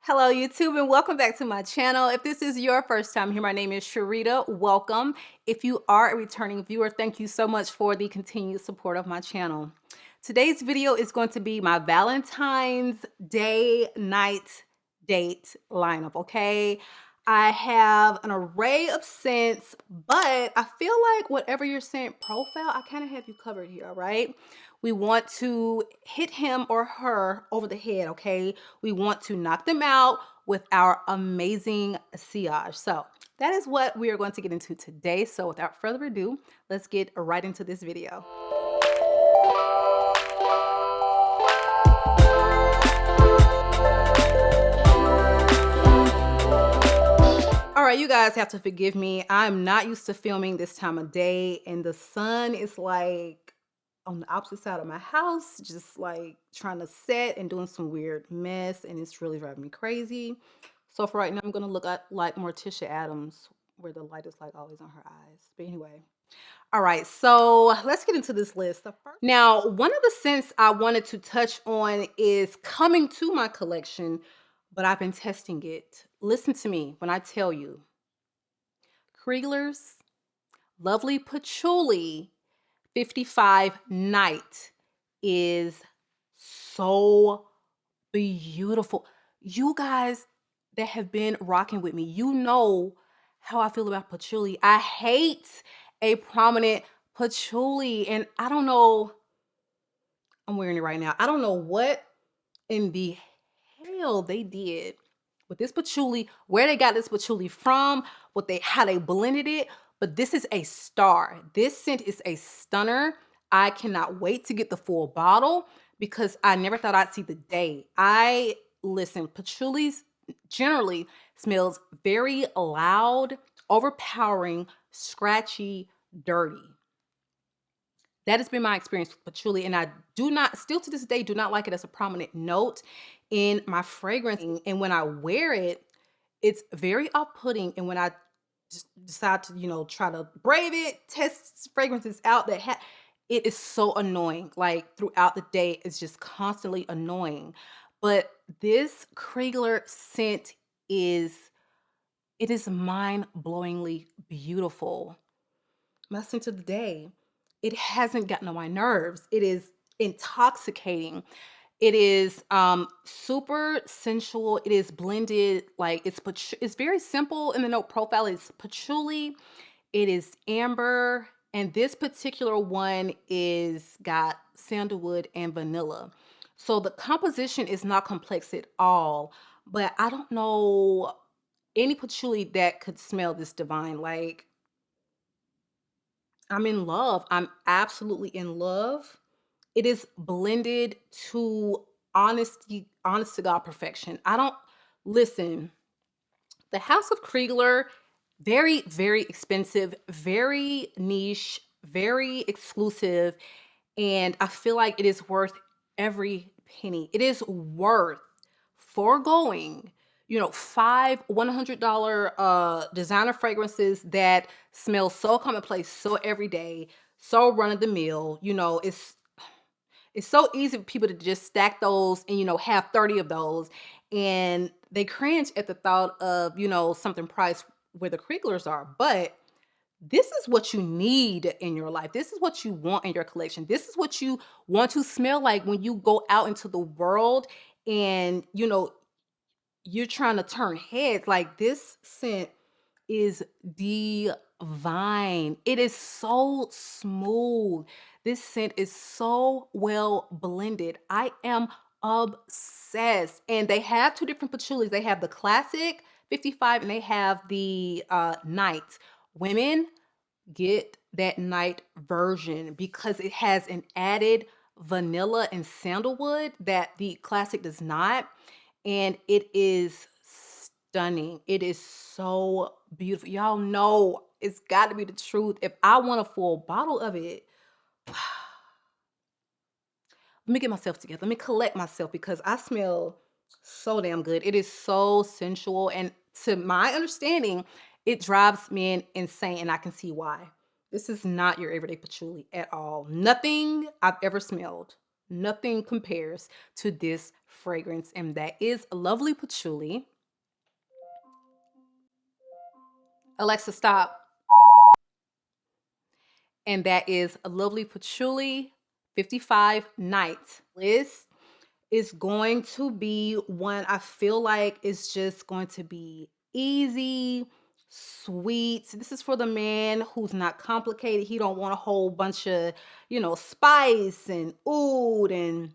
Hello YouTube and welcome back to my channel. If this is your first time here, my name is Sharida. Welcome. If you are a returning viewer, thank you so much for the continued support of my channel. Today's video is going to be my Valentine's Day night date lineup, okay? I have an array of scents, but I feel like whatever your scent profile, I kind of have you covered here, all right? We want to hit him or her over the head, okay? We want to knock them out with our amazing sillage. So that is what we are going to get into today. So without further ado, let's get right into this video. All right, you guys have to forgive me. I'm not used to filming this time of day, and the sun is like on the opposite side of my house, just like trying to set and doing some weird mess, and it's really driving me crazy. So for right now, I'm gonna look at like Morticia Adams, where the light is like always on her eyes. But anyway, all right, so let's get into this list. Now, one of the scents I wanted to touch on is coming to my collection, but I've been testing it. Listen to me when I tell you. Krigler's Lovely Patchouli 55 Night is so beautiful. You guys that have been rocking with me, you know how I feel about patchouli. I hate a prominent patchouli, and I don't know, I'm wearing it right now. I don't know what in the hell they did with this patchouli, where they got this patchouli from, how they blended it, but this is a star. This scent is a stunner. I cannot wait to get the full bottle because I never thought I'd see the day. Listen, patchoulis generally smells very loud, overpowering, scratchy, dirty. That has been my experience with patchouli, and I do not, still to this day, do not like it as a prominent note in my fragrance. And when I wear it, it's very off-putting. And when I just decide to, try to brave it, test fragrances out it is so annoying. Like throughout the day, it's just constantly annoying. But this Krigler scent it is mind-blowingly beautiful. My scent of the day. It hasn't gotten on my nerves. It is intoxicating. It is super sensual. It is blended, like it's very simple in the note profile. It's patchouli, it is amber, and this particular one is got sandalwood and vanilla. So the composition is not complex at all, but I don't know any patchouli that could smell this divine. Like, I'm in love. I'm absolutely in love. It is blended to honest to God perfection. I don't listen. The House of Krigler, very, very expensive, very niche, very exclusive, and I feel like it is worth every penny. It is worth foregoing, 5 $100 designer fragrances that smell so commonplace, so everyday, so run of the mill. It's so easy for people to just stack those and have 30 of those, and they cringe at the thought of something priced where the Kriglers are. But this is what you need in your life. This is what you want in your collection. This is what you want to smell like when you go out into the world and you're trying to turn heads. Like, this scent is divine. It is so smooth. This scent is so well blended. I am obsessed. And they have two different patchoulis. They have the classic 55 and they have the night. Women, get that night version because it has an added vanilla and sandalwood that the classic does not. And it is stunning. It is so beautiful. Y'all know it's got to be the truth. If I want a full bottle of it, let me get myself together. Let me collect myself because I smell so damn good. It is so sensual. And to my understanding, it drives men insane, and I can see why. This is not your everyday patchouli at all. Nothing I've ever smelled, nothing compares to this fragrance, and that is Lovely Patchouli. Alexa, stop. And that is Lovely Patchouli 55 Night. This is going to be one I feel like is just going to be easy, sweet. This is for the man who's not complicated. He don't want a whole bunch of, spice and oud and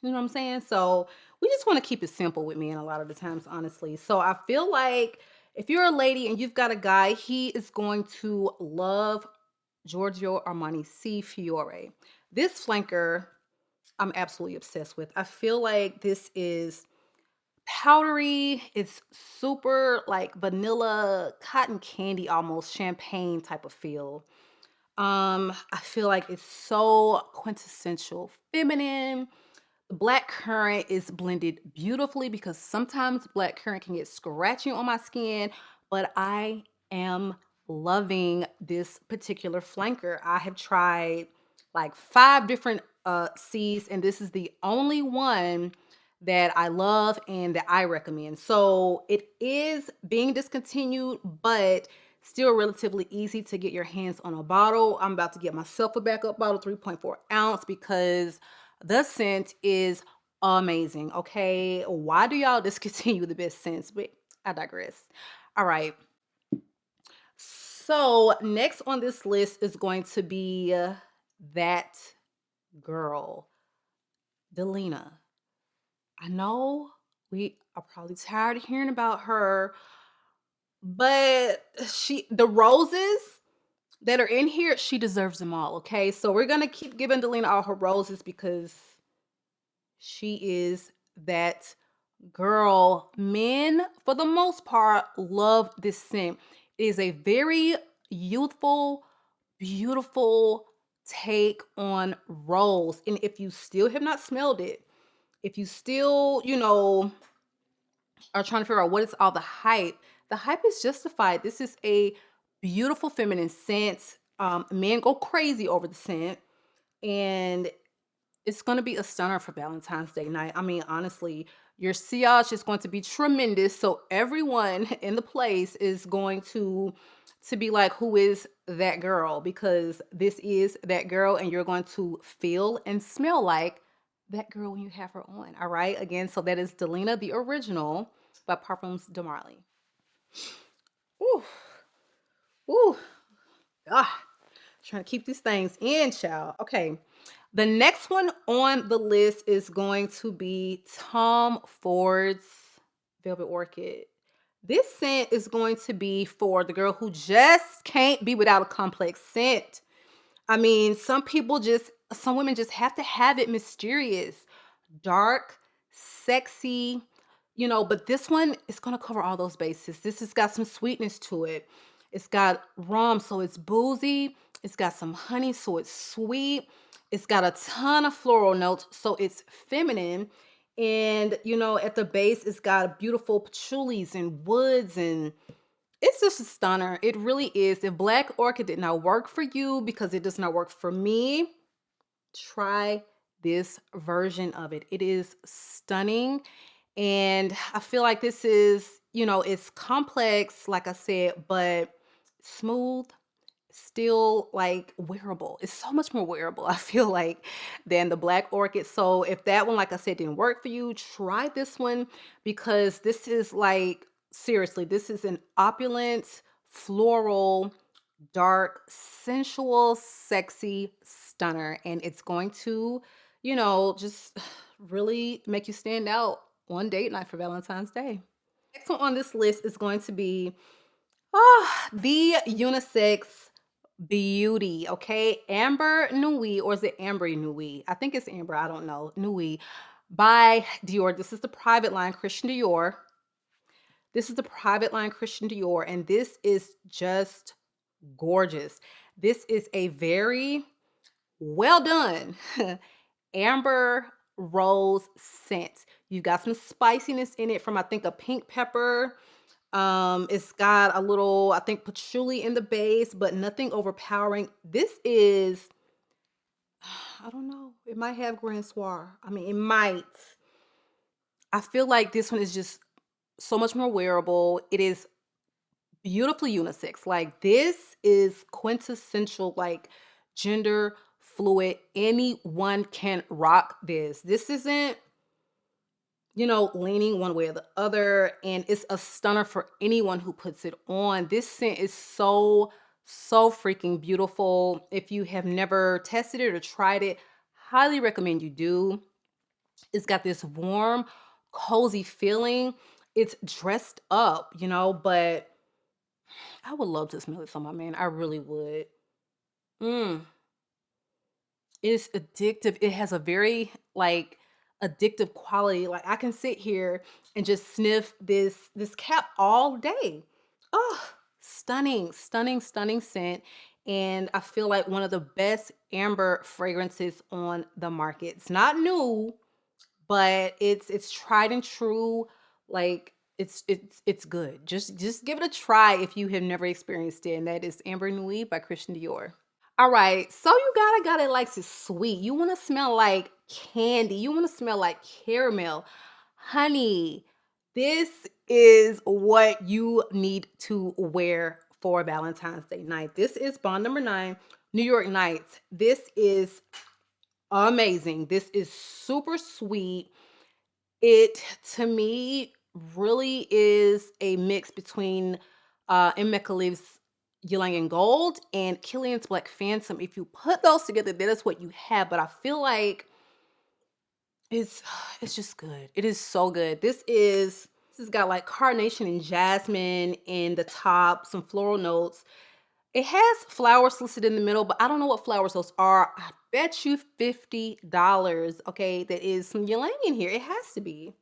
you know what I'm saying? So we just want to keep it simple with men a lot of the times, honestly. So I feel like if you're a lady and you've got a guy, he is going to love Giorgio Armani C Fiore. This flanker, I'm absolutely obsessed with. I feel like this is powdery. It's super like vanilla, cotton candy, almost champagne type of feel. I feel like it's so quintessential feminine. The black currant is blended beautifully because sometimes black currant can get scratchy on my skin, but I am loving this particular flanker. I have tried like 5 different C's, and this is the only one that I love and that I recommend. So it is being discontinued, but still relatively easy to get your hands on a bottle. I'm about to get myself a backup bottle, 3.4 ounce, because the scent is amazing. Okay, why do y'all discontinue the best scents? But I digress. All right. So next on this list is going to be that girl, DELINA. I know we are probably tired of hearing about her, but the roses that are in here, she deserves them all. Okay, so we're gonna keep giving DELINA all her roses because she is that girl. Men, for the most part, love this scent. It is a very youthful, beautiful take on rose. And if you still have not smelled it, if you still, are trying to figure out what is all the hype is justified. This is a beautiful feminine scent. Men go crazy over the scent. And it's going to be a stunner for Valentine's Day night. I mean, honestly, your sillage is going to be tremendous. So everyone in the place is going to be like, who is that girl? Because this is that girl, and you're going to feel and smell like that girl when you have her on. All right. Again, so that is DELINA, the original, by Perfumes de Marly. Ooh. Ooh. Ah. Trying to keep these things in, child. Okay. The next one on the list is going to be Tom Ford's Velvet Orchid. This scent is going to be for the girl who just can't be without a complex scent. I mean, some women just have to have it mysterious, dark, sexy, but this one is going to cover all those bases. This has got some sweetness to it. It's got rum, so it's boozy. It's got some honey, so it's sweet. It's got a ton of floral notes, so it's feminine. And, at the base, it's got beautiful patchoulis and woods, and it's just a stunner. It really is. If Black Orchid did not work for you because it does not work for me, try this version of it. It is stunning. And I feel like this is, it's complex, like I said, but smooth, still like wearable. It's so much more wearable, I feel like, than the Black Orchid. So if that one, like I said, didn't work for you, try this one, because this is like, seriously, this is an opulent, floral, dark, sensual, sexy stunner. And it's going to, just really make you stand out on date night for Valentine's Day. Next one on this list is going to be the unisex beauty. Okay, Amber Newey, or is it Amber Newey? I think it's Amber. I don't know. Newey by Dior. This is the private line Christian Dior. This is the private line Christian Dior, and this is just gorgeous. This is a very well done amber rose scent. You've got some spiciness in it from, I think, a pink pepper. It's got a little, I think, patchouli in the base, but nothing overpowering. This is, I don't know, it might have Grand Soir. I mean, it might. I feel like this one is just so much more wearable. It is beautifully unisex. Like this is quintessential, like gender fluid. Anyone can rock this. This isn't, leaning one way or the other. And it's a stunner for anyone who puts it on. This scent is so, so freaking beautiful. If you have never tested it or tried it, highly recommend you do. It's got this warm, cozy feeling. It's dressed up, but I would love to smell this on my man. I really would. Mm. It's addictive. It has a very like addictive quality. Like I can sit here and just sniff this cap all day. Oh, stunning, stunning, stunning scent. And I feel like one of the best amber fragrances on the market. It's not new, but it's tried and true. Like it's good. Just give it a try if you have never experienced it. And that is Amber Nuit by Christian Dior. All right, so you got it likes it sweet. You want to smell like candy. You want to smell like caramel. Honey, this is what you need to wear for Valentine's Day night. This is Bond number 9, New York Nights. This is amazing. This is super sweet. It, to me, really is a mix between M. Mekhalif's Ylang and Gold and Killian's Black Phantom. If you put those together, that is what you have. But I feel like it's it's just good. It is so good. This has got like carnation and jasmine in the top, some floral notes. It has flowers listed in the middle, but I don't know what flowers those are. I bet you $50. Okay, that is some ylang in here. It has to be.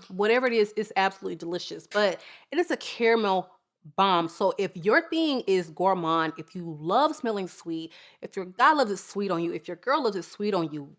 Whatever it is, it's absolutely delicious. But it is a caramel bomb. So if your thing is gourmand, if you love smelling sweet, if your guy loves it sweet on you, if your girl loves it sweet on you,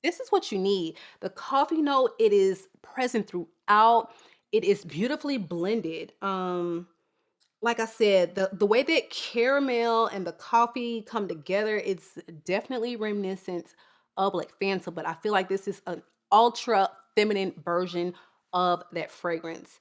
this is what you need. The coffee note, it is present throughout. It is beautifully blended. Like I said, the way that caramel and the coffee come together, it's definitely reminiscent of like Fanta, but I feel like this is an ultra feminine version of that fragrance.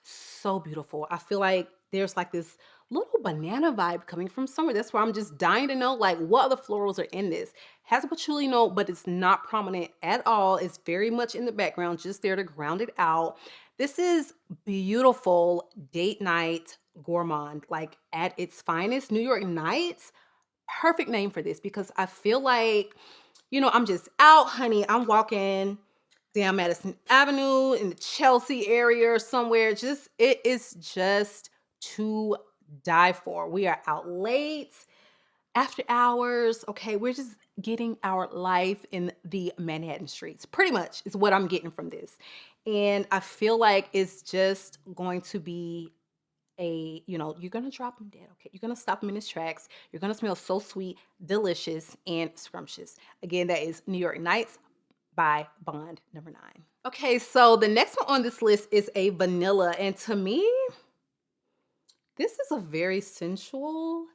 So beautiful. I feel like there's like this little banana vibe coming from somewhere. That's why I'm just dying to know like what other florals are in this. Has a patchouli note, but it's not prominent at all. It's very much in the background, just there to ground it out. This is beautiful date night gourmand, like at its finest. New York Nights, perfect name for this because I feel like, I'm just out, honey. I'm walking down Madison Avenue in the Chelsea area or somewhere. It is just to die for. We are out late, after hours. Okay, we're just getting our life in the Manhattan streets. Pretty much is what I'm getting from this. And I feel like it's just going to be you're going to drop him dead. Okay, you're going to stop him in his tracks. You're going to smell so sweet, delicious, and scrumptious. Again, that is New York Nights by Bond number 9. Okay, so the next one on this list is a vanilla. And to me, this is a very sensual,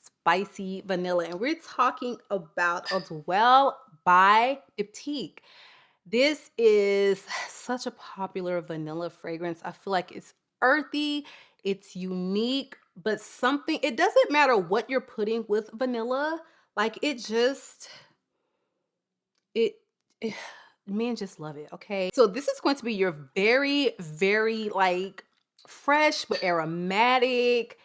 spicy vanilla. And we're talking about a Dwell by Diptyque. This is such a popular vanilla fragrance. I feel like it's earthy, it's unique, but it doesn't matter what you're putting with vanilla. Like it, men just love it. Okay. So this is going to be your very, very like fresh, but aromatic,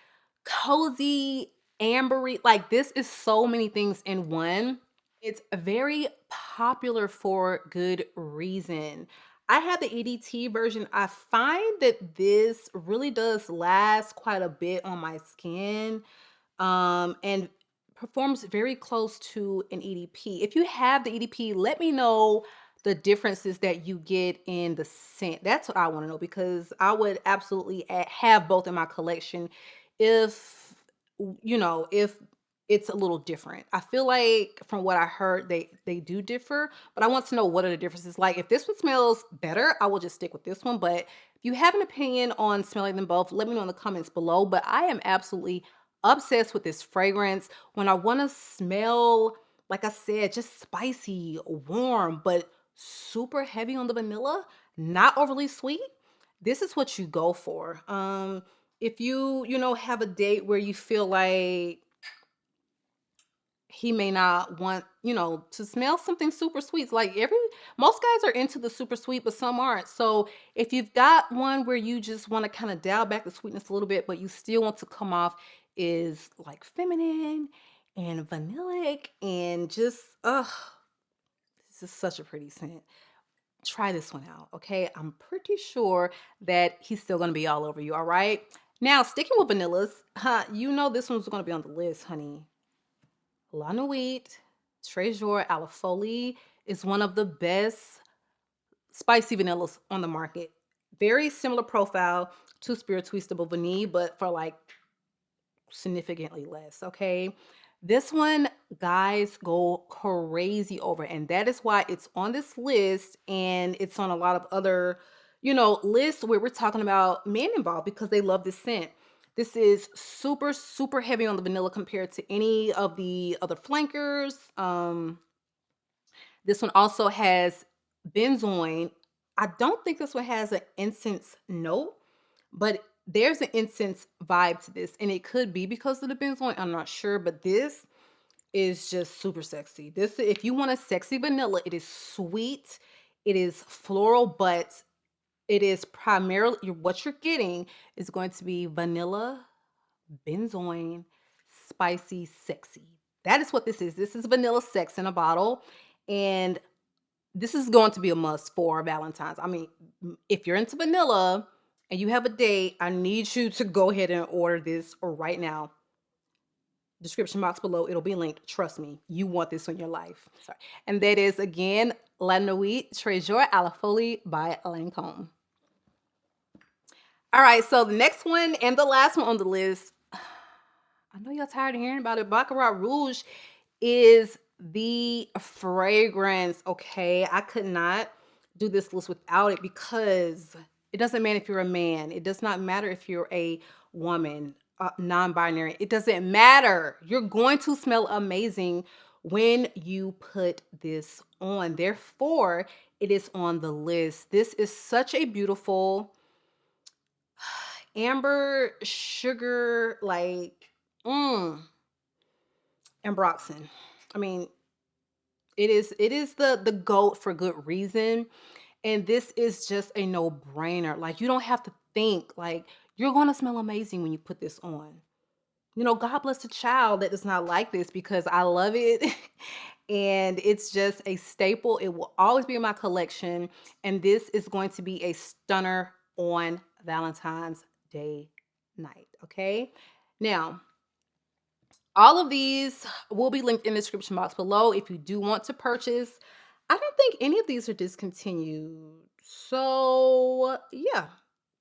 cozy, ambery. Like this is so many things in one. It's very popular for good reason. I have the EDT version. I find that this really does last quite a bit on my skin, and performs very close to an EDP. If you have the EDP, let me know the differences that you get in the scent. That's what I want to know because I would absolutely have both in my collection if, if it's a little different. I feel like from what I heard, they do differ, but I want to know what are the differences. Like if this one smells better, I will just stick with this one. But if you have an opinion on smelling them both, let me know in the comments below. But I am absolutely obsessed with this fragrance. When I want to smell, like I said, just spicy, warm, but super heavy on the vanilla, not overly sweet, this is what you go for. If you know, have a date where you feel like he may not want, to smell something super sweet. It's like most guys are into the super sweet, but some aren't. So if you've got one where you just want to kind of dial back the sweetness a little bit, but you still want to come off is like feminine and vanillic and just this is such a pretty scent. Try this one out, okay? I'm pretty sure that he's still gonna be all over you, all right? Now, sticking with vanillas, you know this one's gonna be on the list, honey. La Nuit, TRESOR à la Folie is one of the best spicy vanillas on the market. Very similar profile to Spirituiste Vanille, but for like significantly less, okay? This one, guys go crazy over, and that is why it's on this list, and it's on a lot of other, lists where we're talking about men involved because they love this scent. This is super, super heavy on the vanilla compared to any of the other flankers. This one also has benzoin. I don't think this one has an incense note, but there's an incense vibe to this, and it could be because of the benzoin. I'm not sure, but this is just super sexy. This, if you want a sexy vanilla, it is sweet, it is floral, but it is primarily what you're getting is going to be vanilla, benzoin, spicy, sexy. That is what this is. This is vanilla sex in a bottle, and this is going to be a must for Valentine's. I mean, if you're into vanilla and you have a date, I need you to go ahead and order this right now. Description box below, it'll be linked. Trust me, you want this in your life. Sorry. And that is, again, La Nuit, TRESOR à la Folie by Lancôme. All right, so the next one and the last one on the list, I know y'all tired of hearing about it. Baccarat Rouge is the fragrance, okay? I could not do this list without it because it doesn't matter if you're a man. It does not matter if you're a woman, non-binary. It doesn't matter. You're going to smell amazing when you put this on. Therefore, it is on the list. This is such a beautiful amber sugar, like, ambroxan. I mean, it is the GOAT for good reason. And this is just a no-brainer. Like, you don't have to think. Like, you're going to smell amazing when you put this on. God bless the child that does not like this because I love it. And it's just a staple. It will always be in my collection. And this is going to be a stunner on Valentine's Day night, okay? Now, all of these will be linked in the description box below if you do want to purchase. I don't think any of these are discontinued. So, yeah.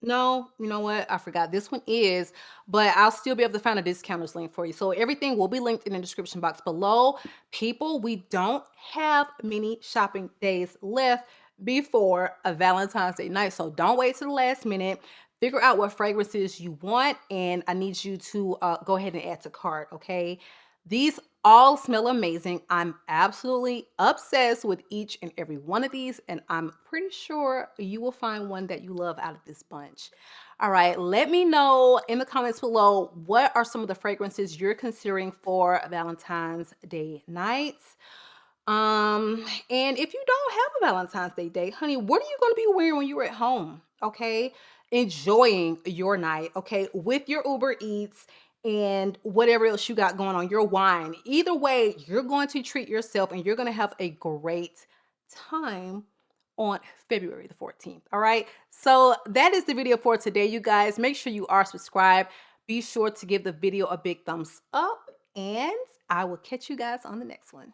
No, you know what? I forgot. This one is, but I'll still be able to find a discounters link for you. So everything will be linked in the description box below. People, we don't have many shopping days left before a Valentine's Day night. So don't wait till the last minute. Figure out what fragrances you want, and I need you to go ahead and add to cart, okay? These all smell amazing. I'm absolutely obsessed with each and every one of these, and I'm pretty sure you will find one that you love out of this bunch. All right, let me know in the comments below what are some of the fragrances you're considering for Valentine's Day nights. And if you don't have a Valentine's Day date, honey, what are you going to be wearing when you're at home? Okay, enjoying your night, okay, with your Uber Eats and whatever else you got going on, your wine. Either way, you're going to treat yourself and you're going to have a great time on February the 14th. All right, so that is the video for today, you guys. Make sure you are subscribed. Be sure to give the video a big thumbs up, and I will catch you guys on the next one.